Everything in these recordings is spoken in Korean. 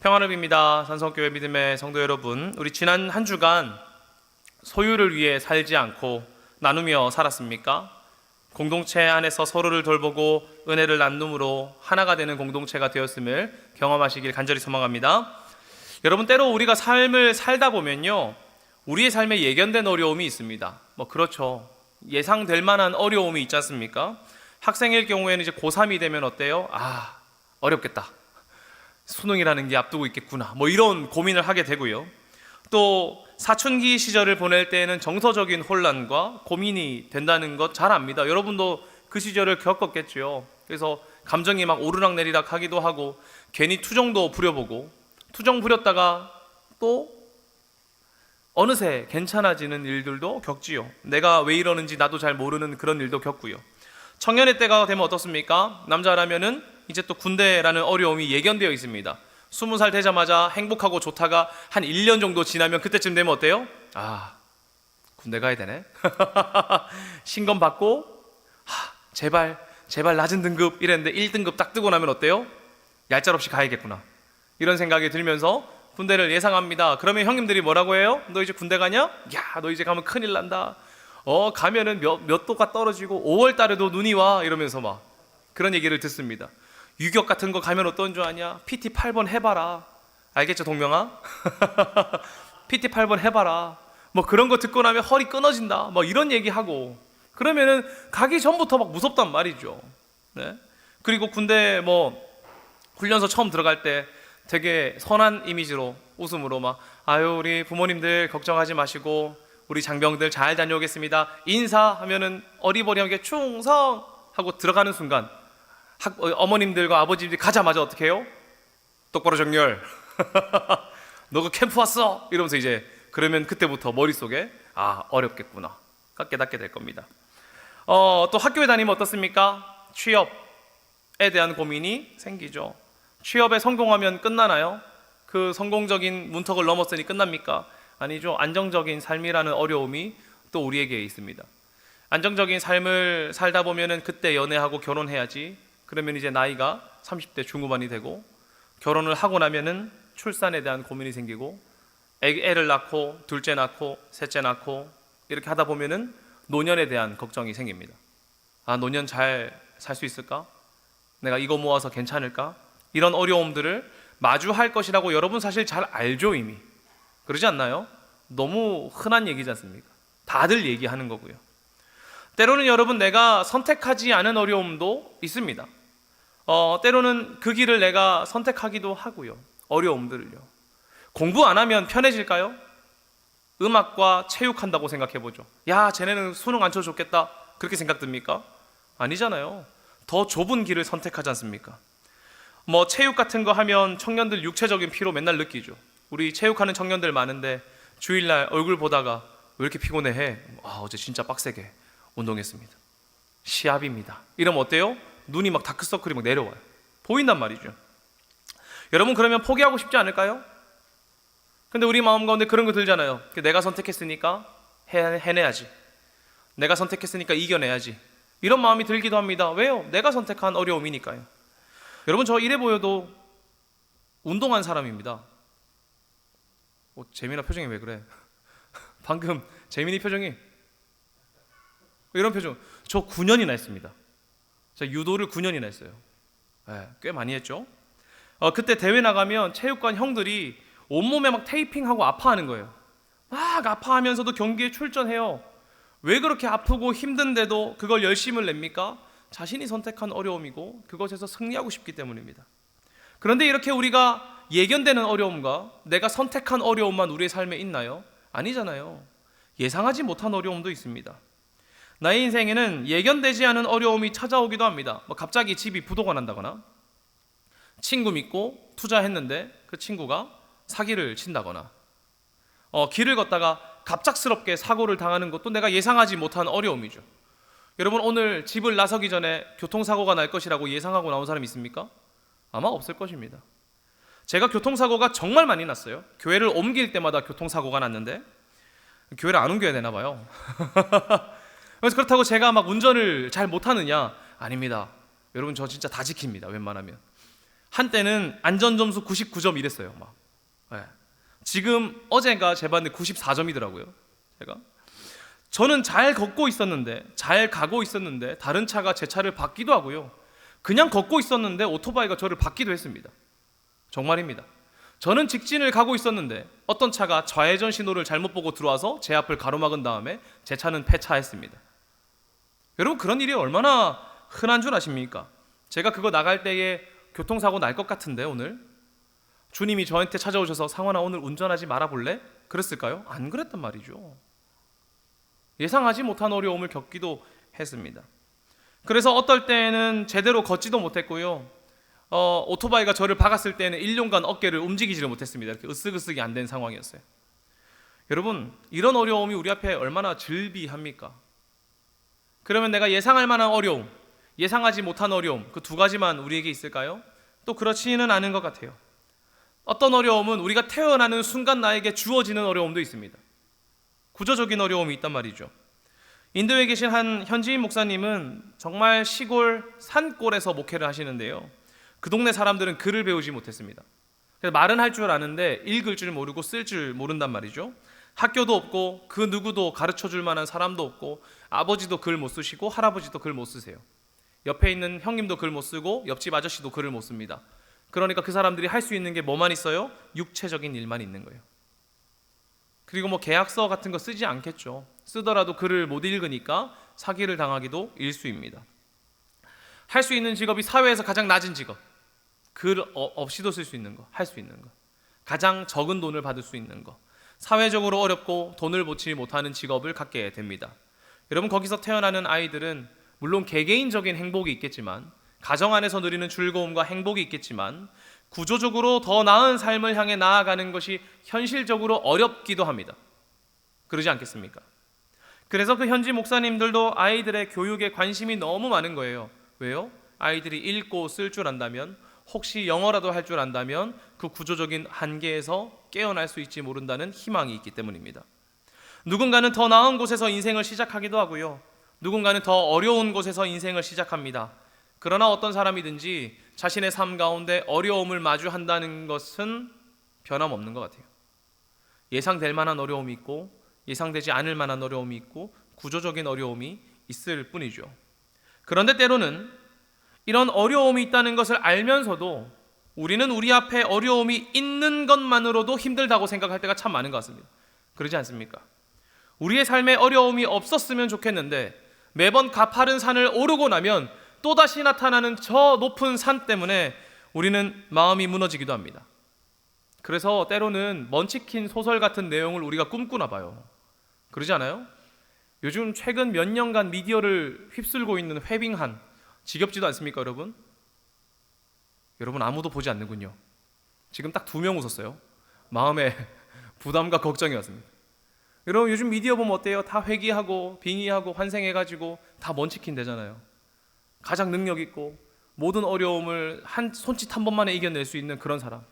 평안을 빕니다. 산성교회 믿음의 성도 여러분, 우리 지난 한 주간 소유를 위해 살지 않고 나누며 살았습니까? 공동체 안에서 서로를 돌보고 은혜를 나눔으로 하나가 되는 공동체가 되었음을 경험하시길 간절히 소망합니다. 여러분, 때로 우리가 삶을 살다 보면요, 우리의 삶에 예견된 어려움이 있습니다. 그렇죠. 예상될 만한 어려움이 있지 않습니까? 학생일 경우에는 이제 고3이 되면 어때요? 어렵겠다. 수능이라는 게 앞두고 있겠구나. 이런 고민을 하게 되고요. 또 사춘기 시절을 보낼 때에는 정서적인 혼란과 고민이 된다는 것 잘 압니다. 여러분도 그 시절을 겪었겠죠. 그래서 감정이 막 오르락내리락 하기도 하고 괜히 투정도 부려보고 투정 부렸다가 또 어느새 괜찮아지는 일들도 겪지요. 내가 왜 이러는지 나도 잘 모르는 그런 일도 겪고요. 청년의 때가 되면 어떻습니까? 남자라면은 이제 또 군대라는 어려움이 예견되어 있습니다. 20살 되자마자 행복하고 좋다가 한 1년 정도 지나면 그때쯤 되면 어때요? 군대 가야 되네. 신검 받고 제발 낮은 등급 이랬는데 1등급 딱 뜨고 나면 어때요? 얄짤없이 가야겠구나. 이런 생각이 들면서 군대를 예상합니다. 그러면 형님들이 뭐라고 해요? 너 이제 군대 가냐? 야, 너 이제 가면 큰일 난다. 가면은 몇 도가 떨어지고 5월 달에도 눈이 와 이러면서 막 그런 얘기를 듣습니다. 유격 같은 거 가면 어떤 줄 아냐? PT 8번 해봐라. 알겠죠, 동명아? PT 8번 해봐라. 그런 거 듣고 나면 허리 끊어진다. 이런 얘기하고 그러면은 가기 전부터 막 무섭단 말이죠. 네? 그리고 군대 훈련소 처음 들어갈 때 되게 선한 이미지로 웃음으로 우리 부모님들 걱정하지 마시고 우리 장병들 잘 다녀오겠습니다. 인사하면은 어리버리하게 충성하고 들어가는 순간 어머님들과 아버지들이 가자마자 어떻게 해요? 똑바로 정렬. 너 그 캠프 왔어? 이러면서 이제 그러면 그때부터 머릿속에 어렵겠구나 깨닫게 될 겁니다. 또 학교에 다니면 어떻습니까? 취업에 대한 고민이 생기죠. 취업에 성공하면 끝나나요? 그 성공적인 문턱을 넘었으니 끝납니까? 아니죠. 안정적인 삶이라는 어려움이 또 우리에게 있습니다. 안정적인 삶을 살다 보면은 그때 연애하고 결혼해야지. 그러면 이제 나이가 30대 중후반이 되고 결혼을 하고 나면은 출산에 대한 고민이 생기고 애를 낳고 둘째 낳고 셋째 낳고 이렇게 하다 보면은 노년에 대한 걱정이 생깁니다. 노년 잘 살 수 있을까? 내가 이거 모아서 괜찮을까? 이런 어려움들을 마주할 것이라고 여러분 사실 잘 알죠, 이미. 그러지 않나요? 너무 흔한 얘기지 않습니까? 다들 얘기하는 거고요. 때로는 여러분 내가 선택하지 않은 어려움도 있습니다. 때로는 그 길을 내가 선택하기도 하고요. 어려움들을요. 공부 안 하면 편해질까요? 음악과 체육한다고 생각해보죠. 야, 쟤네는 수능 안 쳐도 좋겠다. 그렇게 생각됩니까? 아니잖아요. 더 좁은 길을 선택하지 않습니까? 체육 같은 거 하면 청년들 육체적인 피로 맨날 느끼죠. 우리 체육하는 청년들 많은데 주일날 얼굴 보다가 왜 이렇게 피곤해? 어제 진짜 빡세게 운동했습니다. 시합입니다. 이러면 어때요? 눈이 막 다크서클이 막 내려와요. 보인단 말이죠. 여러분, 그러면 포기하고 싶지 않을까요? 근데 우리 마음 가운데 그런 거 들잖아요. 내가 선택했으니까 해내야지. 내가 선택했으니까 이겨내야지. 이런 마음이 들기도 합니다. 왜요? 내가 선택한 어려움이니까요. 여러분, 저 이래 보여도 운동한 사람입니다. 재민아 표정이 왜 그래? 방금 재민이 표정이 이런 표정. 저 9년이나 했습니다. 저 유도를 9년이나 했어요. 꽤 많이 했죠. 그때 대회 나가면 체육관 형들이 온몸에 막 테이핑하고 아파하는 거예요. 막 아파하면서도 경기에 출전해요. 왜 그렇게 아프고 힘든데도 그걸 열심을 냅니까? 자신이 선택한 어려움이고 그것에서 승리하고 싶기 때문입니다. 그런데 이렇게 우리가 예견되는 어려움과 내가 선택한 어려움만 우리의 삶에 있나요? 아니잖아요. 예상하지 못한 어려움도 있습니다. 나의 인생에는 예견되지 않은 어려움이 찾아오기도 합니다. 갑자기 집이 부도가 난다거나, 친구 믿고 투자했는데 그 친구가 사기를 친다거나, 길을 걷다가 갑작스럽게 사고를 당하는 것도 내가 예상하지 못한 어려움이죠. 여러분, 오늘 집을 나서기 전에 교통사고가 날 것이라고 예상하고 나온 사람이 있습니까? 아마 없을 것입니다. 제가 교통사고가 정말 많이 났어요. 교회를 옮길 때마다 교통사고가 났는데 교회를 안 옮겨야 되나 봐요. 그래서 그렇다고 제가 막 운전을 잘 못하느냐? 아닙니다. 여러분, 저 진짜 다 지킵니다. 웬만하면 한때는 안전점수 99점 이랬어요. 막. 네. 지금 어제가 제 봤는데 94점이더라고요. 저는 잘 걷고 있었는데, 잘 가고 있었는데 다른 차가 제 차를 받기도 하고요. 그냥 걷고 있었는데 오토바이가 저를 받기도 했습니다. 정말입니다. 저는 직진을 가고 있었는데 어떤 차가 좌회전 신호를 잘못 보고 들어와서 제 앞을 가로막은 다음에 제 차는 폐차했습니다. 여러분, 그런 일이 얼마나 흔한 줄 아십니까? 제가 그거 나갈 때에 교통사고 날 것 같은데, 오늘 주님이 저한테 찾아오셔서 상원아 오늘 운전하지 말아볼래? 그랬을까요? 안 그랬단 말이죠. 예상하지 못한 어려움을 겪기도 했습니다. 그래서 어떨 때는 제대로 걷지도 못했고요. 오토바이가 저를 박았을 때는 1년간 어깨를 움직이지를 못했습니다. 이렇게 으쓱으쓱이 안 된 상황이었어요. 여러분, 이런 어려움이 우리 앞에 얼마나 즐비합니까? 그러면 내가 예상할 만한 어려움, 예상하지 못한 어려움, 그 두 가지만 우리에게 있을까요? 또 그렇지는 않은 것 같아요. 어떤 어려움은 우리가 태어나는 순간 나에게 주어지는 어려움도 있습니다. 구조적인 어려움이 있단 말이죠. 인도에 계신 한 현지인 목사님은 정말 시골 산골에서 목회를 하시는데요. 그 동네 사람들은 글을 배우지 못했습니다. 그래서 말은 할 줄 아는데 읽을 줄 모르고 쓸 줄 모른단 말이죠. 학교도 없고 그 누구도 가르쳐 줄 만한 사람도 없고, 아버지도 글 못 쓰시고 할아버지도 글 못 쓰세요. 옆에 있는 형님도 글 못 쓰고 옆집 아저씨도 글을 못 씁니다. 그러니까 그 사람들이 할 수 있는 게 뭐만 있어요? 육체적인 일만 있는 거예요. 그리고 뭐 계약서 같은 거 쓰지 않겠죠. 쓰더라도 글을 못 읽으니까 사기를 당하기도 일쑤입니다. 할 수 있는 직업이 사회에서 가장 낮은 직업, 글 없이도 쓸 수 있는 거, 할 수 있는 거, 가장 적은 돈을 받을 수 있는 거, 사회적으로 어렵고 돈을 벌지 못하는 직업을 갖게 됩니다. 여러분, 거기서 태어나는 아이들은 물론 개개인적인 행복이 있겠지만, 가정 안에서 누리는 즐거움과 행복이 있겠지만, 구조적으로 더 나은 삶을 향해 나아가는 것이 현실적으로 어렵기도 합니다. 그러지 않겠습니까? 그래서 그 현지 목사님들도 아이들의 교육에 관심이 너무 많은 거예요. 왜요? 아이들이 읽고 쓸 줄 안다면, 혹시 영어라도 할 줄 안다면 그 구조적인 한계에서 깨어날 수 있지 모른다는 희망이 있기 때문입니다. 누군가는 더 나은 곳에서 인생을 시작하기도 하고요. 누군가는 더 어려운 곳에서 인생을 시작합니다. 그러나 어떤 사람이든지 자신의 삶 가운데 어려움을 마주한다는 것은 변함없는 것 같아요. 예상될 만한 어려움이 있고 예상되지 않을 만한 어려움이 있고 구조적인 어려움이 있을 뿐이죠. 그런데 때로는 이런 어려움이 있다는 것을 알면서도 우리는 우리 앞에 어려움이 있는 것만으로도 힘들다고 생각할 때가 참 많은 것 같습니다. 그러지 않습니까? 우리의 삶에 어려움이 없었으면 좋겠는데 매번 가파른 산을 오르고 나면 또다시 나타나는 저 높은 산 때문에 우리는 마음이 무너지기도 합니다. 그래서 때로는 먼치킨 소설 같은 내용을 우리가 꿈꾸나 봐요. 그러지 않아요? 요즘 최근 몇 년간 미디어를 휩쓸고 있는 회빙한, 지겹지도 않습니까, 여러분? 여러분 아무도 보지 않는군요. 지금 딱 2명 웃었어요. 마음에 부담과 걱정이 왔습니다. 여러분 요즘 미디어 보면 어때요? 다 회귀하고 빙의하고 환생해가지고 다 먼치킨 되잖아요. 가장 능력 있고 모든 어려움을 손짓 한 번만에 이겨낼 수 있는 그런 사람,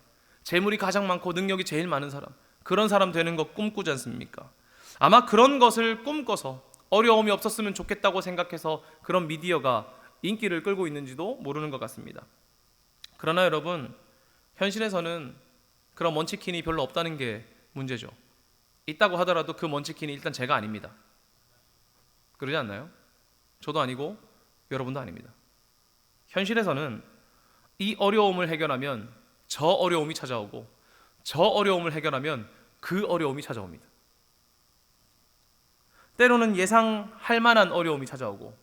재물이 가장 많고 능력이 제일 많은 사람, 그런 사람 되는 거 꿈꾸지 않습니까? 아마 그런 것을 꿈꿔서 어려움이 없었으면 좋겠다고 생각해서 그런 미디어가 인기를 끌고 있는지도 모르는 것 같습니다. 그러나 여러분, 현실에서는 그런 먼치킨이 별로 없다는 게 문제죠. 있다고 하더라도 그 먼치킨이 일단 제가 아닙니다. 그러지 않나요? 저도 아니고 여러분도 아닙니다. 현실에서는 이 어려움을 해결하면 저 어려움이 찾아오고, 저 어려움을 해결하면 그 어려움이 찾아옵니다. 때로는 예상할 만한 어려움이 찾아오고,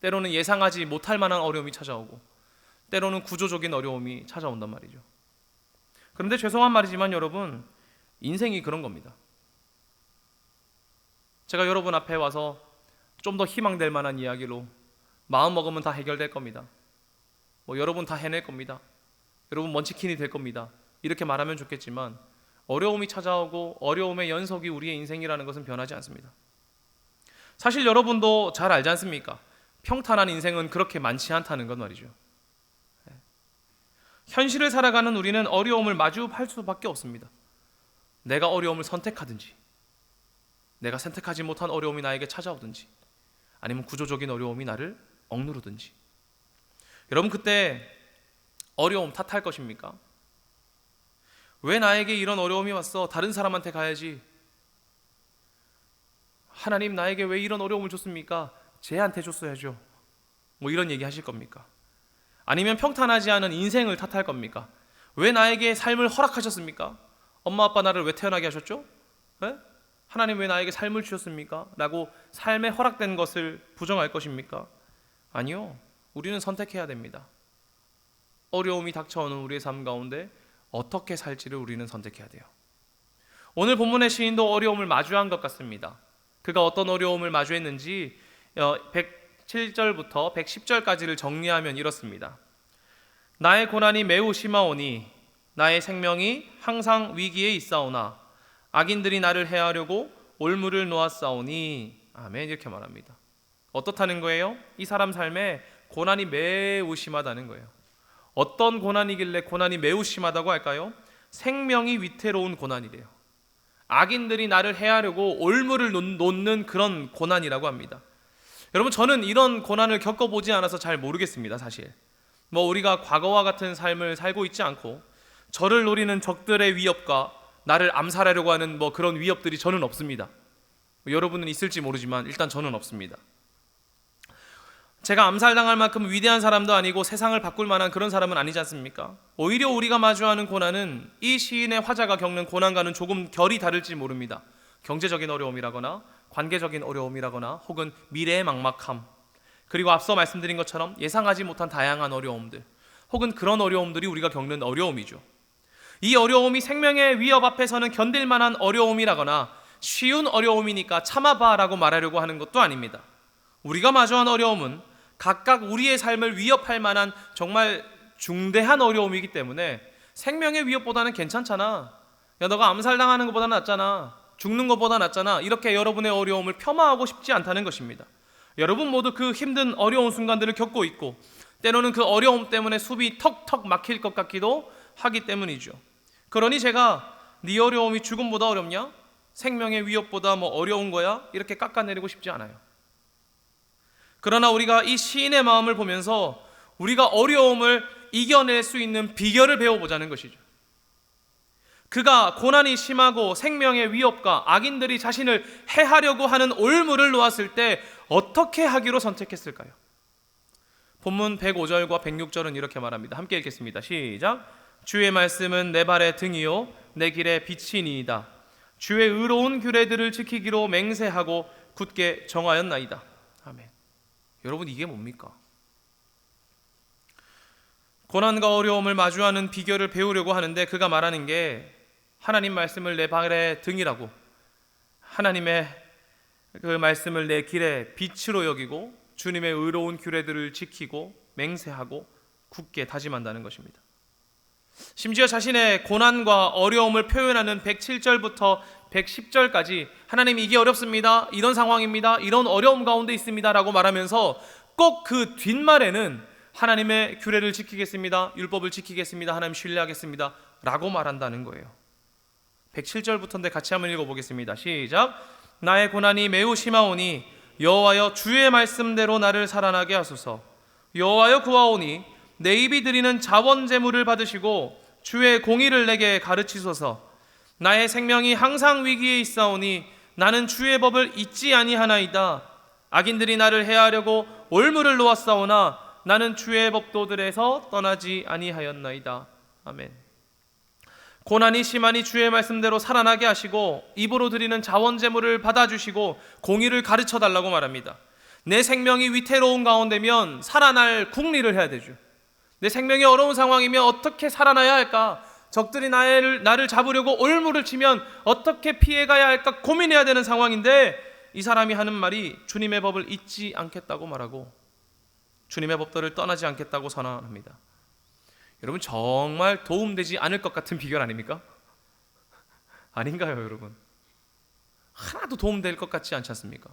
때로는 예상하지 못할 만한 어려움이 찾아오고, 때로는 구조적인 어려움이 찾아온단 말이죠. 그런데 죄송한 말이지만 여러분, 인생이 그런 겁니다. 제가 여러분 앞에 와서 좀 더 희망될 만한 이야기로 마음 먹으면 다 해결될 겁니다. 여러분 다 해낼 겁니다. 여러분 먼치킨이 될 겁니다. 이렇게 말하면 좋겠지만 어려움이 찾아오고 어려움의 연속이 우리의 인생이라는 것은 변하지 않습니다. 사실 여러분도 잘 알지 않습니까? 평탄한 인생은 그렇게 많지 않다는 것 말이죠. 현실을 살아가는 우리는 어려움을 마주할 수밖에 없습니다. 내가 어려움을 선택하든지, 내가 선택하지 못한 어려움이 나에게 찾아오든지, 아니면 구조적인 어려움이 나를 억누르든지. 여러분 그때 어려움 탓할 것입니까? 왜 나에게 이런 어려움이 왔어? 다른 사람한테 가야지. 하나님 나에게 왜 이런 어려움을 줬습니까? 쟤한테 줬어야죠. 뭐 이런 얘기 하실 겁니까? 아니면 평탄하지 않은 인생을 탓할 겁니까? 왜 나에게 삶을 허락하셨습니까? 엄마 아빠 나를 왜 태어나게 하셨죠? 네? 하나님 왜 나에게 삶을 주셨습니까? 라고 삶에 허락된 것을 부정할 것입니까? 아니요. 우리는 선택해야 됩니다. 어려움이 닥쳐오는 우리의 삶 가운데 어떻게 살지를 우리는 선택해야 돼요. 오늘 본문의 시인도 어려움을 마주한 것 같습니다. 그가 어떤 어려움을 마주했는지 107절부터 110절까지를 정리하면 이렇습니다. 나의 고난이 매우 심하오니 나의 생명이 항상 위기에 있사오나 악인들이 나를 해하려고 올무를 놓았사오니 아멘. 이렇게 말합니다. 어떻다는 거예요? 이 사람 삶에 고난이 매우 심하다는 거예요. 어떤 고난이길래 고난이 매우 심하다고 할까요? 생명이 위태로운 고난이래요. 악인들이 나를 해하려고 올무를 놓는 그런 고난이라고 합니다. 여러분, 저는 이런 고난을 겪어보지 않아서 잘 모르겠습니다. 사실 우리가 과거와 같은 삶을 살고 있지 않고 저를 노리는 적들의 위협과 나를 암살하려고 하는 그런 위협들이 저는 없습니다. 여러분은 있을지 모르지만 일단 저는 없습니다. 제가 암살당할 만큼 위대한 사람도 아니고 세상을 바꿀 만한 그런 사람은 아니지 않습니까? 오히려 우리가 마주하는 고난은 이 시인의 화자가 겪는 고난과는 조금 결이 다를지 모릅니다. 경제적인 어려움이라거나 관계적인 어려움이라거나 혹은 미래의 막막함, 그리고 앞서 말씀드린 것처럼 예상하지 못한 다양한 어려움들, 혹은 그런 어려움들이 우리가 겪는 어려움이죠. 이 어려움이 생명의 위협 앞에서는 견딜 만한 어려움이라거나 쉬운 어려움이니까 참아봐라고 말하려고 하는 것도 아닙니다. 우리가 마주한 어려움은 각각 우리의 삶을 위협할 만한 정말 중대한 어려움이기 때문에 생명의 위협보다는 괜찮잖아, 야 너가 암살당하는 것보다 낫잖아, 죽는 것보다 낫잖아, 이렇게 여러분의 어려움을 폄하하고 싶지 않다는 것입니다. 여러분 모두 그 힘든 어려운 순간들을 겪고 있고 때로는 그 어려움 때문에 숨이 턱턱 막힐 것 같기도 하기 때문이죠. 그러니 제가 네 어려움이 죽음보다 어렵냐? 생명의 위협보다 어려운 거야? 이렇게 깎아내리고 싶지 않아요. 그러나 우리가 이 시인의 마음을 보면서 우리가 어려움을 이겨낼 수 있는 비결을 배워보자는 것이죠. 그가 고난이 심하고 생명의 위협과 악인들이 자신을 해하려고 하는 올무를 놓았을 때 어떻게 하기로 선택했을까요? 본문 105절과 106절은 이렇게 말합니다. 함께 읽겠습니다. 시작. 주의 말씀은 내 발의 등이요 내 길의 빛이니이다. 주의 의로운 규례들을 지키기로 맹세하고 굳게 정하였나이다. 아멘. 여러분, 이게 뭡니까? 고난과 어려움을 마주하는 비결을 배우려고 하는데 그가 말하는 게 하나님 말씀을 내 발의 등이라고, 하나님의 그 말씀을 내 길의 빛으로 여기고 주님의 의로운 규례들을 지키고 맹세하고 굳게 다짐한다는 것입니다. 심지어 자신의 고난과 어려움을 표현하는 107절부터 110절까지 하나님 이게 어렵습니다, 이런 상황입니다, 이런 어려움 가운데 있습니다 라고 말하면서 꼭 그 뒷말에는 하나님의 규례를 지키겠습니다, 율법을 지키겠습니다, 하나님 신뢰하겠습니다 라고 말한다는 거예요. 107절부터인데 같이 한번 읽어보겠습니다. 시작. 나의 고난이 매우 심하오니 여호와여 주의 말씀대로 나를 살아나게 하소서. 여호와여 구하오니 내 입이 드리는 자원 제물을 받으시고 주의 공의를 내게 가르치소서. 나의 생명이 항상 위기에 있사오니 나는 주의 법을 잊지 아니하나이다. 악인들이 나를 해하려고 올무를 놓았사오나 나는 주의 법도들에서 떠나지 아니하였나이다. 아멘. 고난이 심하니 주의 말씀대로 살아나게 하시고 입으로 드리는 자원 제물을 받아주시고 공의를 가르쳐달라고 말합니다. 내 생명이 위태로운 가운데면 살아날 궁리를 해야 되죠. 내 생명이 어려운 상황이면 어떻게 살아나야 할까? 적들이 나를 잡으려고 올무를 치면 어떻게 피해가야 할까 고민해야 되는 상황인데 이 사람이 하는 말이 주님의 법을 잊지 않겠다고 말하고 주님의 법도를 떠나지 않겠다고 선언합니다. 여러분, 정말 도움되지 않을 것 같은 비결 아닙니까? 아닌가요, 여러분? 하나도 도움될 것 같지 않지 않습니까?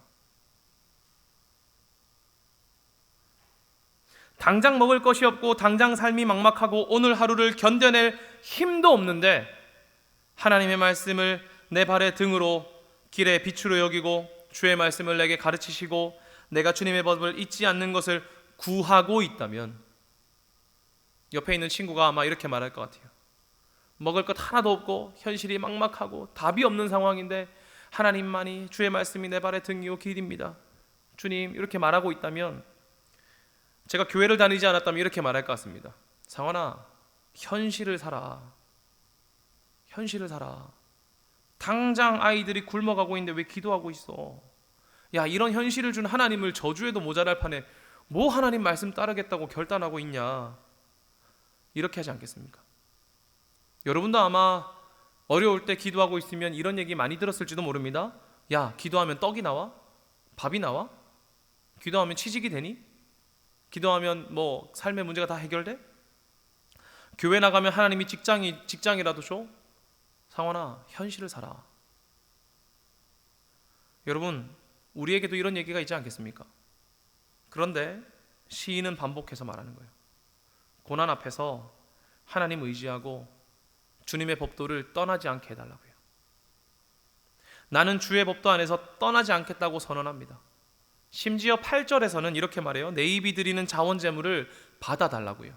당장 먹을 것이 없고 당장 삶이 막막하고 오늘 하루를 견뎌낼 힘도 없는데 하나님의 말씀을 내 발의 등으로 길의 빛으로 여기고 주의 말씀을 내게 가르치시고 내가 주님의 법을 잊지 않는 것을 구하고 있다면 옆에 있는 친구가 아마 이렇게 말할 것 같아요. 먹을 것 하나도 없고 현실이 막막하고 답이 없는 상황인데 하나님만이, 주의 말씀이 내 발의 등이요 길입니다, 주님, 이렇게 말하고 있다면, 제가 교회를 다니지 않았다면 이렇게 말할 것 같습니다. 상원아, 현실을 살아. 현실을 살아. 당장 아이들이 굶어가고 있는데 왜 기도하고 있어? 야, 이런 현실을 준 하나님을 저주해도 모자랄 판에 뭐 하나님 말씀 따르겠다고 결단하고 있냐? 이렇게 하지 않겠습니까? 여러분도 아마 어려울 때 기도하고 있으면 이런 얘기 많이 들었을지도 모릅니다. 야, 기도하면 떡이 나와? 밥이 나와? 기도하면 취직이 되니? 기도하면 뭐 삶의 문제가 다 해결돼? 교회 나가면 하나님이 직장이라도 줘? 상원아, 현실을 살아. 여러분, 우리에게도 이런 얘기가 있지 않겠습니까? 그런데 시인은 반복해서 말하는 거예요. 고난 앞에서 하나님 의지하고 주님의 법도를 떠나지 않게 해달라고요. 나는 주의 법도 안에서 떠나지 않겠다고 선언합니다. 심지어 8절에서는 이렇게 말해요. 내 입이 드리는 자원제물을 받아달라고요.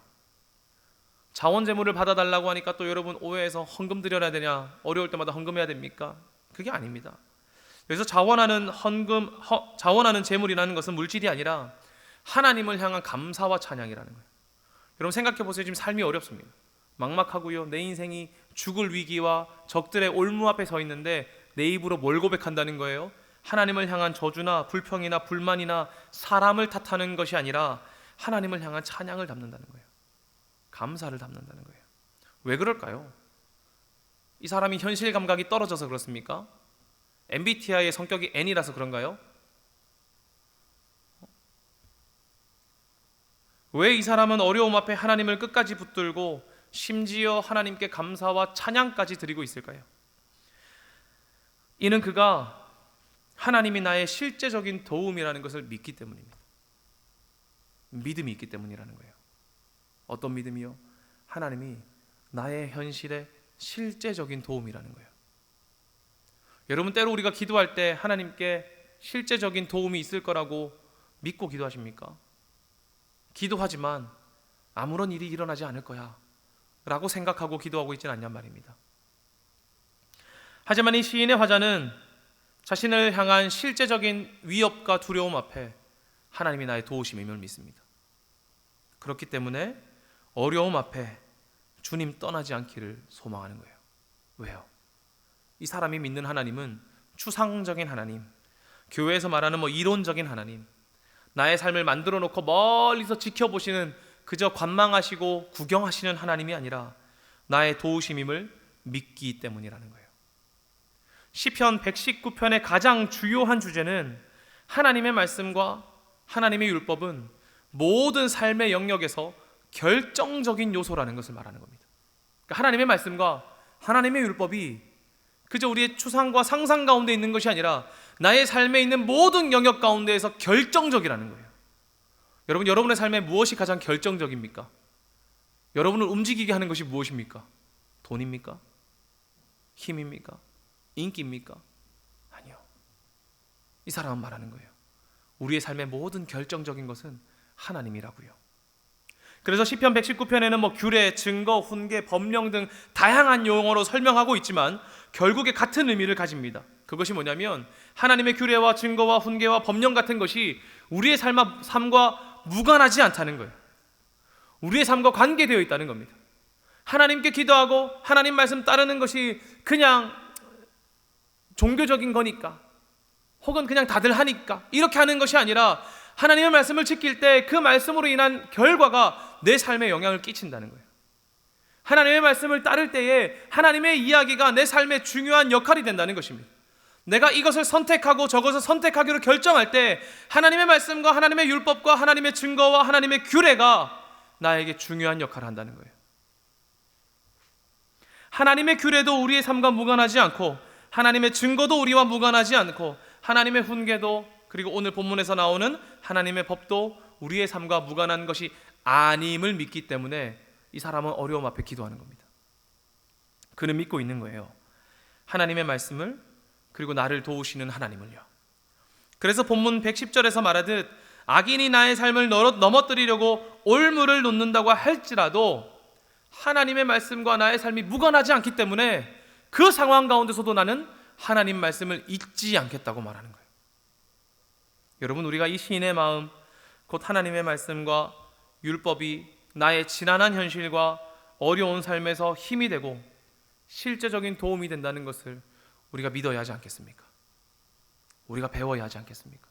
자원제물을 받아달라고 하니까 또 여러분 오해해서 헌금 드려야 되냐, 어려울 때마다 헌금해야 됩니까? 그게 아닙니다. 그래서 자원하는 제물이라는 것은 물질이 아니라 하나님을 향한 감사와 찬양이라는 거예요. 여러분 생각해 보세요. 지금 삶이 어렵습니다. 막막하고요. 내 인생이 죽을 위기와 적들의 올무 앞에 서 있는데 내 입으로 뭘 고백한다는 거예요? 하나님을 향한 저주나 불평이나 불만이나 사람을 탓하는 것이 아니라 하나님을 향한 찬양을 담는다는 거예요. 감사를 담는다는 거예요. 왜 그럴까요? 이 사람이 현실 감각이 떨어져서 그렇습니까? MBTI의 성격이 N이라서 그런가요? 왜 이 사람은 어려움 앞에 하나님을 끝까지 붙들고 심지어 하나님께 감사와 찬양까지 드리고 있을까요? 이는 그가 하나님이 나의 실제적인 도움이라는 것을 믿기 때문입니다. 믿음이 있기 때문이라는 거예요. 어떤 믿음이요? 하나님이 나의 현실의 실제적인 도움이라는 거예요. 여러분, 때로 우리가 기도할 때 하나님께 실제적인 도움이 있을 거라고 믿고 기도하십니까? 기도하지만 아무런 일이 일어나지 않을 거야 라고 생각하고 기도하고 있지는 않냔 말입니다. 하지만 이 시인의 화자는 자신을 향한 실제적인 위협과 두려움 앞에 하나님이 나의 도우심임을 믿습니다. 그렇기 때문에 어려움 앞에 주님 떠나지 않기를 소망하는 거예요. 왜요? 이 사람이 믿는 하나님은 추상적인 하나님, 교회에서 말하는 이론적인 하나님, 나의 삶을 만들어 놓고 멀리서 지켜보시는, 그저 관망하시고 구경하시는 하나님이 아니라 나의 도우심임을 믿기 때문이라는 거예요. 시편 119편의 가장 주요한 주제는 하나님의 말씀과 하나님의 율법은 모든 삶의 영역에서 결정적인 요소라는 것을 말하는 겁니다. 그러니까 하나님의 말씀과 하나님의 율법이 그저 우리의 추상과 상상 가운데 있는 것이 아니라 나의 삶에 있는 모든 영역 가운데에서 결정적이라는 거예요. 여러분, 여러분의 삶에 무엇이 가장 결정적입니까? 여러분을 움직이게 하는 것이 무엇입니까? 돈입니까? 힘입니까? 인기입니까? 아니요. 이 사람은 말하는 거예요. 우리의 삶의 모든 결정적인 것은 하나님이라고요. 그래서 시편 119편에는 규례, 증거, 훈계, 법령 등 다양한 용어로 설명하고 있지만 결국에 같은 의미를 가집니다. 그것이 뭐냐면 하나님의 규례와 증거와 훈계와 법령 같은 것이 우리의 삶과 무관하지 않다는 거예요. 우리의 삶과 관계되어 있다는 겁니다. 하나님께 기도하고 하나님 말씀 따르는 것이 그냥 종교적인 거니까, 혹은 그냥 다들 하니까 이렇게 하는 것이 아니라 하나님의 말씀을 지킬 때 그 말씀으로 인한 결과가 내 삶에 영향을 끼친다는 거예요. 하나님의 말씀을 따를 때에 하나님의 이야기가 내 삶에 중요한 역할이 된다는 것입니다. 내가 이것을 선택하고 저것을 선택하기로 결정할 때 하나님의 말씀과 하나님의 율법과 하나님의 증거와 하나님의 규례가 나에게 중요한 역할을 한다는 거예요. 하나님의 규례도 우리의 삶과 무관하지 않고, 하나님의 증거도 우리와 무관하지 않고, 하나님의 훈계도, 그리고 오늘 본문에서 나오는 하나님의 법도 우리의 삶과 무관한 것이 아님을 믿기 때문에 이 사람은 어려움 앞에 기도하는 겁니다. 그는 믿고 있는 거예요. 하나님의 말씀을, 그리고 나를 도우시는 하나님을요. 그래서 본문 110절에서 말하듯 악인이 나의 삶을 넘어뜨리려고 올무를 놓는다고 할지라도 하나님의 말씀과 나의 삶이 무관하지 않기 때문에 그 상황 가운데서도 나는 하나님 말씀을 잊지 않겠다고 말하는 거예요. 여러분, 우리가 이 시인의 마음, 곧 하나님의 말씀과 율법이 나의 지난한 현실과 어려운 삶에서 힘이 되고 실제적인 도움이 된다는 것을 우리가 믿어야 하지 않겠습니까? 우리가 배워야 하지 않겠습니까?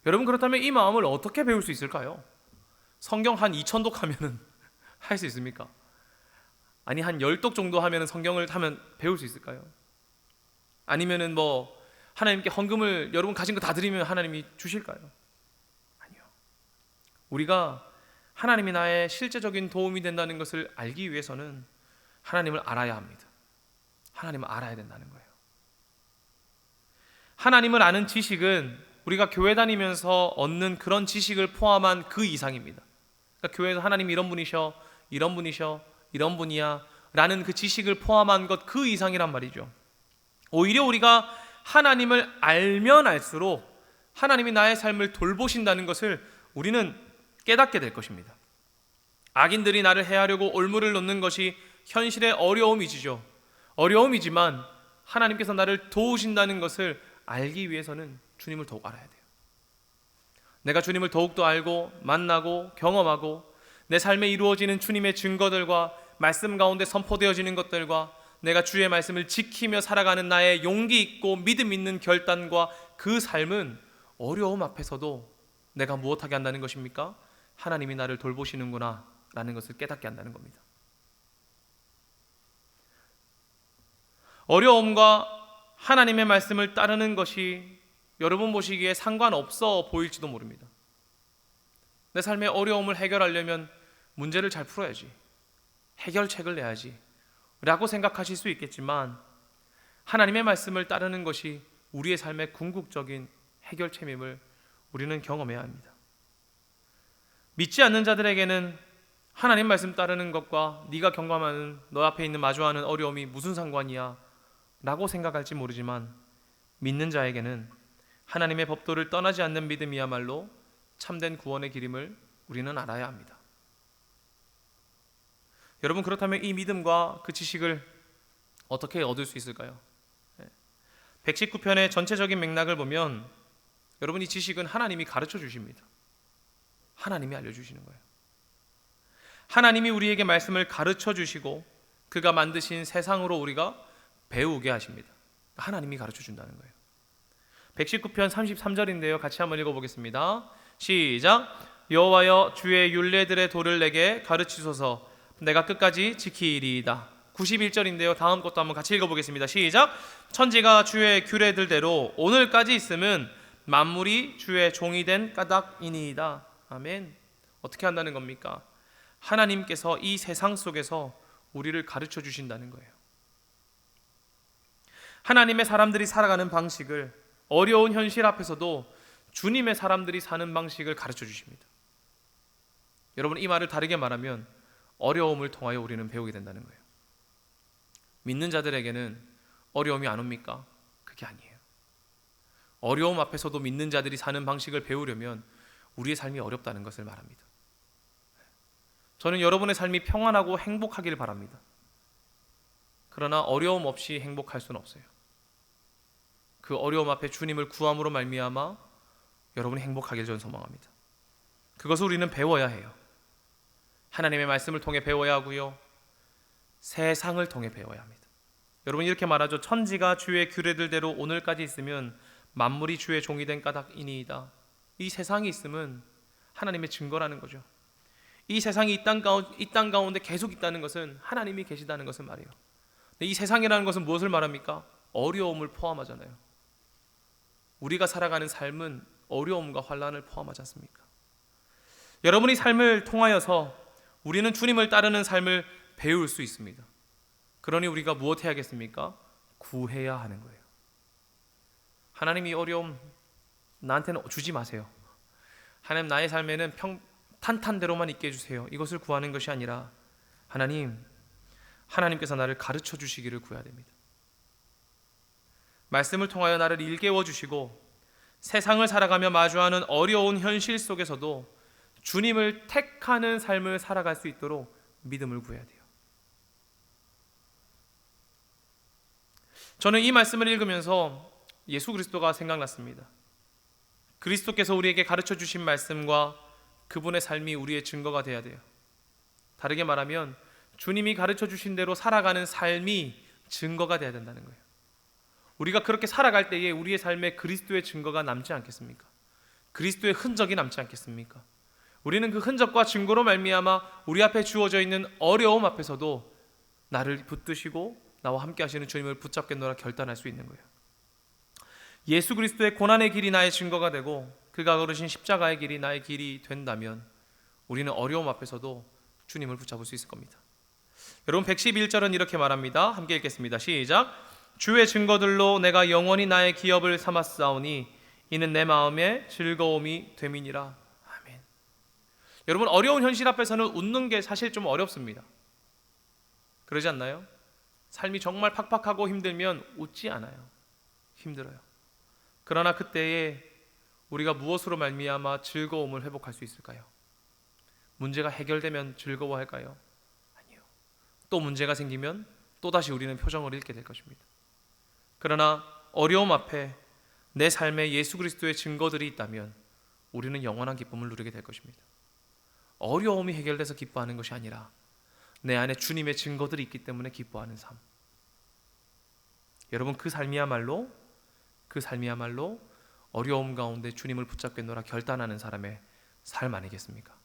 여러분, 그렇다면 이 마음을 어떻게 배울 수 있을까요? 성경 한 2000독 하면은 할 수 있습니까? 아니, 한 10독 정도 하면은 성경을 하면 배울 수 있을까요? 아니면은 하나님께 헌금을 여러분 가진 거 다 드리면 하나님이 주실까요? 아니요. 우리가 하나님이 나의 실제적인 도움이 된다는 것을 알기 위해서는 하나님을 알아야 합니다. 하나님을 알아야 된다는 거예요. 하나님을 아는 지식은 우리가 교회 다니면서 얻는 그런 지식을 포함한 그 이상입니다. 그러니까 교회에서 하나님이 이런 분이셔, 이런 분이셔, 이런 분이야 라는 그 지식을 포함한 것 그 이상이란 말이죠. 오히려 우리가 하나님을 알면 알수록 하나님이 나의 삶을 돌보신다는 것을 우리는 깨닫게 될 것입니다. 악인들이 나를 해하려고 올무를 놓는 것이 현실의 어려움이지요. 어려움이지만 하나님께서 나를 도우신다는 것을 알기 위해서는 주님을 더욱 알아야 돼요. 내가 주님을 더욱더 알고 만나고 경험하고 내 삶에 이루어지는 주님의 증거들과 말씀 가운데 선포되어지는 것들과 내가 주의 말씀을 지키며 살아가는 나의 용기 있고 믿음 있는 결단과 그 삶은 어려움 앞에서도 내가 무엇하게 한다는 것입니까? 하나님이 나를 돌보시는구나 라는 것을 깨닫게 한다는 겁니다. 어려움과 하나님의 말씀을 따르는 것이 여러분 보시기에 상관없어 보일지도 모릅니다. 내 삶의 어려움을 해결하려면 문제를 잘 풀어야지, 해결책을 내야지 라고 생각하실 수 있겠지만 하나님의 말씀을 따르는 것이 우리의 삶의 궁극적인 해결책임을 우리는 경험해야 합니다. 믿지 않는 자들에게는 하나님 말씀 따르는 것과 네가 경험하는 너 앞에 있는 마주하는 어려움이 무슨 상관이야 라고 생각할지 모르지만 믿는 자에게는 하나님의 법도를 떠나지 않는 믿음이야말로 참된 구원의 길임을 우리는 알아야 합니다. 여러분, 그렇다면 이 믿음과 그 지식을 어떻게 얻을 수 있을까요? 119편의 전체적인 맥락을 보면 여러분, 이 지식은 하나님이 가르쳐 주십니다. 하나님이 알려주시는 거예요. 하나님이 우리에게 말씀을 가르쳐 주시고 그가 만드신 세상으로 우리가 배우게 하십니다. 하나님이 가르쳐 준다는 거예요. 119편 33절인데요. 같이 한번 읽어보겠습니다. 시작. 여호와여, 주의 율례들의 도를 내게 가르치소서. 내가 끝까지 지키리이다. 91절인데요. 다음 것도 한번 같이 읽어보겠습니다. 시작. 천지가 주의 규례들대로 오늘까지 있음은 만물이 주의 종이 된 까닭이니이다. 아멘. 어떻게 한다는 겁니까? 하나님께서 이 세상 속에서 우리를 가르쳐 주신다는 거예요. 하나님의 사람들이 살아가는 방식을, 어려운 현실 앞에서도 주님의 사람들이 사는 방식을 가르쳐 주십니다. 여러분, 이 말을 다르게 말하면 어려움을 통하여 우리는 배우게 된다는 거예요. 믿는 자들에게는 어려움이 안 옵니까? 그게 아니에요. 어려움 앞에서도 믿는 자들이 사는 방식을 배우려면 우리의 삶이 어렵다는 것을 말합니다. 저는 여러분의 삶이 평안하고 행복하기를 바랍니다. 그러나 어려움 없이 행복할 수는 없어요. 그 어려움 앞에 주님을 구함으로 말미암아 여러분이 행복하기를 저는 소망합니다. 그것을 우리는 배워야 해요. 하나님의 말씀을 통해 배워야 하고요, 세상을 통해 배워야 합니다. 여러분, 이렇게 말하죠. 천지가 주의 규례들대로 오늘까지 있으면 만물이 주의 종이 된 까닭이니이다. 이 세상이 있음은 하나님의 증거라는 거죠. 이 세상이 이 땅 가운데 계속 있다는 것은 하나님이 계시다는 것을 말해요. 근데 이 세상이라는 것은 무엇을 말합니까? 어려움을 포함하잖아요. 우리가 살아가는 삶은 어려움과 환난을 포함하지 않습니까? 여러분이 삶을 통하여서 우리는 주님을 따르는 삶을 배울 수 있습니다. 그러니 우리가 무엇 해야겠습니까? 구해야 하는 거예요. 하나님이 어려움 나한테는 주지 마세요. 하나님, 나의 삶에는 탄탄대로만 있게 해주세요. 이것을 구하는 것이 아니라 하나님께서 나를 가르쳐 주시기를 구해야 됩니다. 말씀을 통하여 나를 일깨워 주시고 세상을 살아가며 마주하는 어려운 현실 속에서도 주님을 택하는 삶을 살아갈 수 있도록 믿음을 구해야 돼요. 저는 이 말씀을 읽으면서 예수 그리스도가 생각났습니다. 그리스도께서 우리에게 가르쳐 주신 말씀과 그분의 삶이 우리의 증거가 되어야 돼요. 다르게 말하면 주님이 가르쳐 주신 대로 살아가는 삶이 증거가 되어야 된다는 거예요. 우리가 그렇게 살아갈 때에 우리의 삶에 그리스도의 증거가 남지 않겠습니까? 그리스도의 흔적이 남지 않겠습니까? 우리는 그 흔적과 증거로 말미암아 우리 앞에 주어져 있는 어려움 앞에서도 나를 붙드시고 나와 함께 하시는 주님을 붙잡겠노라 결단할 수 있는 거예요. 예수 그리스도의 고난의 길이 나의 증거가 되고 그가 걸으신 십자가의 길이 나의 길이 된다면 우리는 어려움 앞에서도 주님을 붙잡을 수 있을 겁니다. 여러분 111절은 이렇게 말합니다. 함께 읽겠습니다. 시작. 주의 증거들로 내가 영원히 나의 기업을 삼았사오니 이는 내 마음의 즐거움이 됨이니라. 아멘. 여러분 어려운 현실 앞에서는 웃는 게 사실 좀 어렵습니다. 그러지 않나요? 삶이 정말 팍팍하고 힘들면 웃지 않아요. 힘들어요. 그러나 그때에 우리가 무엇으로 말미암아 즐거움을 회복할 수 있을까요? 문제가 해결되면 즐거워할까요? 아니요. 또 문제가 생기면 또다시 우리는 표정을 잃게 될 것입니다. 그러나 어려움 앞에 내 삶에 예수 그리스도의 증거들이 있다면 우리는 영원한 기쁨을 누리게 될 것입니다. 어려움이 해결돼서 기뻐하는 것이 아니라 내 안에 주님의 증거들이 있기 때문에 기뻐하는 삶. 여러분 그 삶이야말로 어려움 가운데 주님을 붙잡겠노라 결단하는 사람의 삶 아니겠습니까?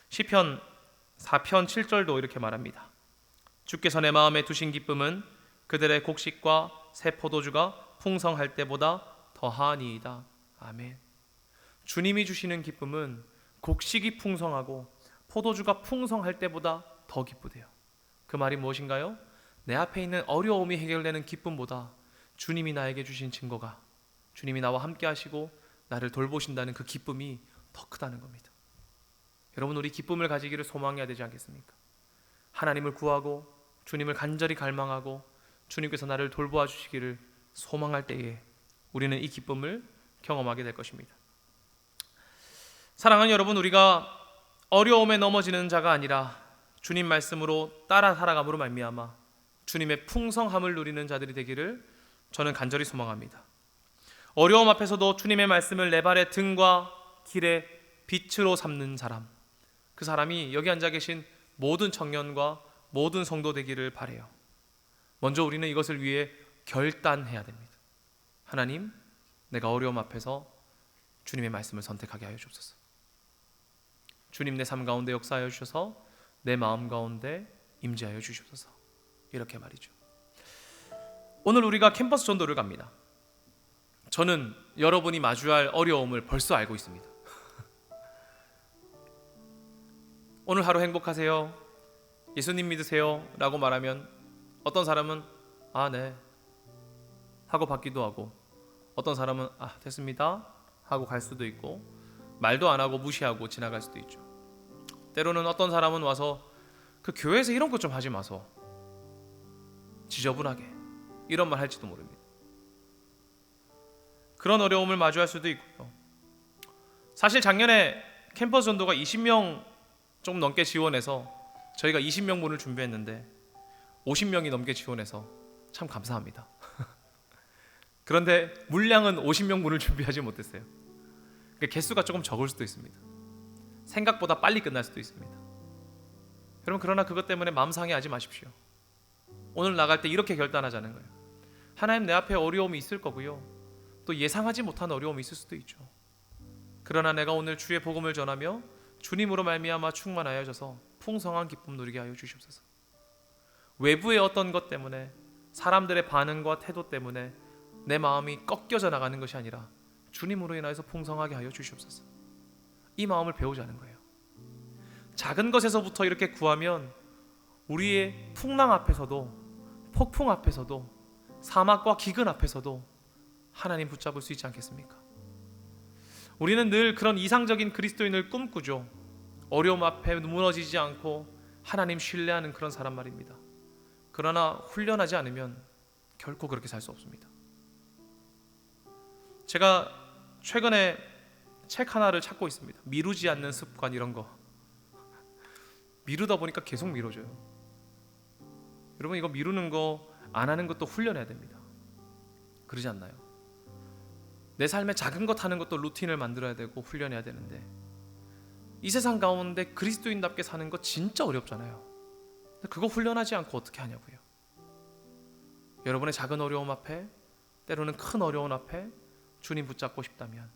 시편 4편 7절도 이렇게 말합니다. 주께서 내 마음에 두신 기쁨은 그들의 곡식과 새 포도주가 풍성할 때보다 더하니이다. 아멘. 주님이 주시는 기쁨은 곡식이 풍성하고 포도주가 풍성할 때보다 더 기쁘대요. 그 말이 무엇인가요? 내 앞에 있는 어려움이 해결되는 기쁨보다 주님이 나에게 주신 증거가, 주님이 나와 함께 하시고 나를 돌보신다는 그 기쁨이 더 크다는 겁니다. 여러분 우리 기쁨을 가지기를 소망해야 되지 않겠습니까? 하나님을 구하고 주님을 간절히 갈망하고 주님께서 나를 돌보아 주시기를 소망할 때에 우리는 이 기쁨을 경험하게 될 것입니다. 사랑하는 여러분, 우리가 어려움에 넘어지는 자가 아니라 주님 말씀으로 따라 살아감으로 말미암아 주님의 풍성함을 누리는 자들이 되기를 저는 간절히 소망합니다. 어려움 앞에서도 주님의 말씀을 내 발의 등과 길의 빛으로 삼는 사람, 그 사람이 여기 앉아 계신 모든 청년과 모든 성도 되기를 바라요. 먼저 우리는 이것을 위해 결단해야 됩니다. 하나님, 내가 어려움 앞에서 주님의 말씀을 선택하게 하여 주옵소서. 주님 내 삶 가운데 역사하여 주셔서 내 마음 가운데 임재하여 주시옵소서. 이렇게 말이죠. 오늘 우리가 캠퍼스 전도를 갑니다. 저는 여러분이 마주할 어려움을 벌써 알고 있습니다. 오늘 하루 행복하세요, 예수님 믿으세요 라고 말하면 어떤 사람은 아 네 하고 받기도 하고, 어떤 사람은 아 됐습니다 하고 갈 수도 있고, 말도 안 하고 무시하고 지나갈 수도 있죠. 때로는 어떤 사람은 와서 그 교회에서 이런 것 좀 하지 마소, 지저분하게 이런 말 할지도 모릅니다. 그런 어려움을 마주할 수도 있고요. 사실 작년에 캠퍼스 전도가 20명 좀 넘게 지원해서 저희가 20명분을 준비했는데 50명이 넘게 지원해서 참 감사합니다. 그런데 물량은 50명분을 준비하지 못했어요. 개수가 조금 적을 수도 있습니다. 생각보다 빨리 끝날 수도 있습니다. 여러분 그러나 그것 때문에 마음 상해하지 마십시오. 오늘 나갈 때 이렇게 결단하자는 거예요. 하나님, 내 앞에 어려움이 있을 거고요, 또 예상하지 못한 어려움이 있을 수도 있죠. 그러나 내가 오늘 주의 복음을 전하며 주님으로 말미암아 충만하여져서 풍성한 기쁨 누리게 하여 주시옵소서. 외부의 어떤 것 때문에, 사람들의 반응과 태도 때문에 내 마음이 꺾여져 나가는 것이 아니라 주님으로 인하여서 풍성하게 하여 주시옵소서. 이 마음을 배우자는 거예요. 작은 것에서부터 이렇게 구하면 우리의 풍랑 앞에서도, 폭풍 앞에서도, 사막과 기근 앞에서도 하나님 붙잡을 수 있지 않겠습니까? 우리는 늘 그런 이상적인 그리스도인을 꿈꾸죠. 어려움 앞에 무너지지 않고 하나님 신뢰하는 그런 사람 말입니다. 그러나 훈련하지 않으면 결코 그렇게 살 수 없습니다. 제가 최근에 책 하나를 찾고 있습니다. 미루지 않는 습관, 이런 거. 미루다 보니까 계속 미뤄져요. 여러분, 이거 미루는 거 안 하는 것도 훈련해야 됩니다. 그러지 않나요? 내 삶에 작은 것 하는 것도 루틴을 만들어야 되고 훈련해야 되는데, 이 세상 가운데 그리스도인답게 사는 거 진짜 어렵잖아요. 그거 훈련하지 않고 어떻게 하냐고요. 여러분의 작은 어려움 앞에, 때로는 큰 어려움 앞에 주님 붙잡고 싶다면,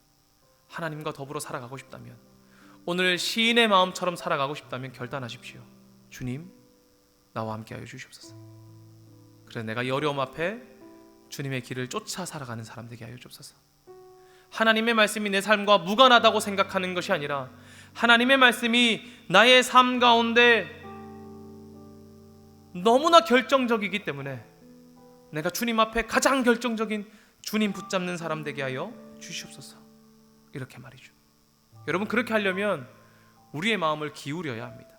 하나님과 더불어 살아가고 싶다면, 오늘 시인의 마음처럼 살아가고 싶다면 결단하십시오. 주님, 나와 함께하여 주시옵소서. 그래서 내가 이 어려움 앞에 주님의 길을 쫓아 살아가는 사람 되게 하여 주옵소서. 하나님의 말씀이 내 삶과 무관하다고 생각하는 것이 아니라, 하나님의 말씀이 나의 삶 가운데 너무나 결정적이기 때문에 내가 주님 앞에 가장 결정적인 주님 붙잡는 사람 되게 하여 주시옵소서. 이렇게 말이죠. 여러분, 그렇게 하려면 우리의 마음을 기울여야 합니다.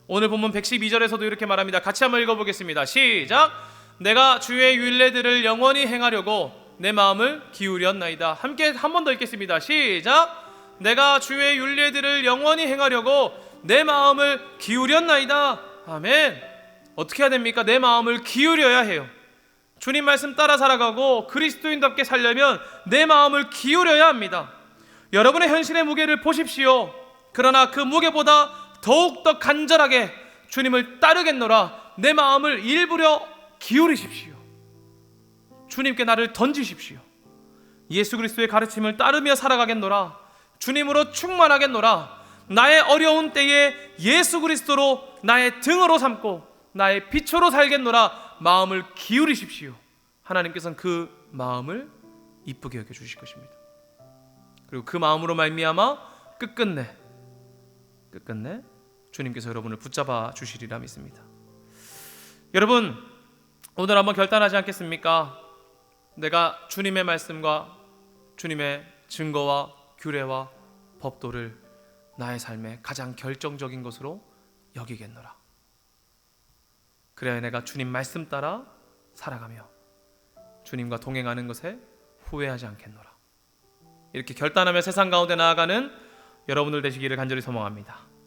오늘 본문 112절에서도 이렇게 말합니다. 같이 한번 읽어보겠습니다. 시작! 내가 주의 율례들을 영원히 행하려고 내 마음을 기울였나이다. 함께 한 번 더 읽겠습니다. 시작! 내가 주의 율례들을 영원히 행하려고 내 마음을 기울였나이다. 아멘. 어떻게 해야 됩니까? 내 마음을 기울여야 해요. 주님 말씀 따라 살아가고 그리스도인답게 살려면 내 마음을 기울여야 합니다. 여러분의 현실의 무게를 보십시오. 그러나 그 무게보다 더욱더 간절하게 주님을 따르겠노라. 내 마음을 일부러 기울이십시오. 주님께 나를 던지십시오. 예수 그리스도의 가르침을 따르며 살아가겠노라. 주님으로 충만하겠노라. 나의 어려운 때에 예수 그리스도로 나의 등으로 삼고 나의 빛으로 살겠노라. 마음을 기울이십시오. 하나님께서는 그 마음을 이쁘게 여겨주실 것입니다. 그리고 그 마음으로 말미암아 끝끝내 주님께서 여러분을 붙잡아 주시리라 믿습니다. 여러분, 오늘 한번 결단하지 않겠습니까? 내가 주님의 말씀과 주님의 증거와 규례와 법도를 나의 삶의 가장 결정적인 것으로 여기겠노라. 그래야 내가 주님 말씀 따라 살아가며 주님과 동행하는 것에 후회하지 않겠노라. 이렇게 결단하며 세상 가운데 나아가는 여러분들 되시기를 간절히 소망합니다.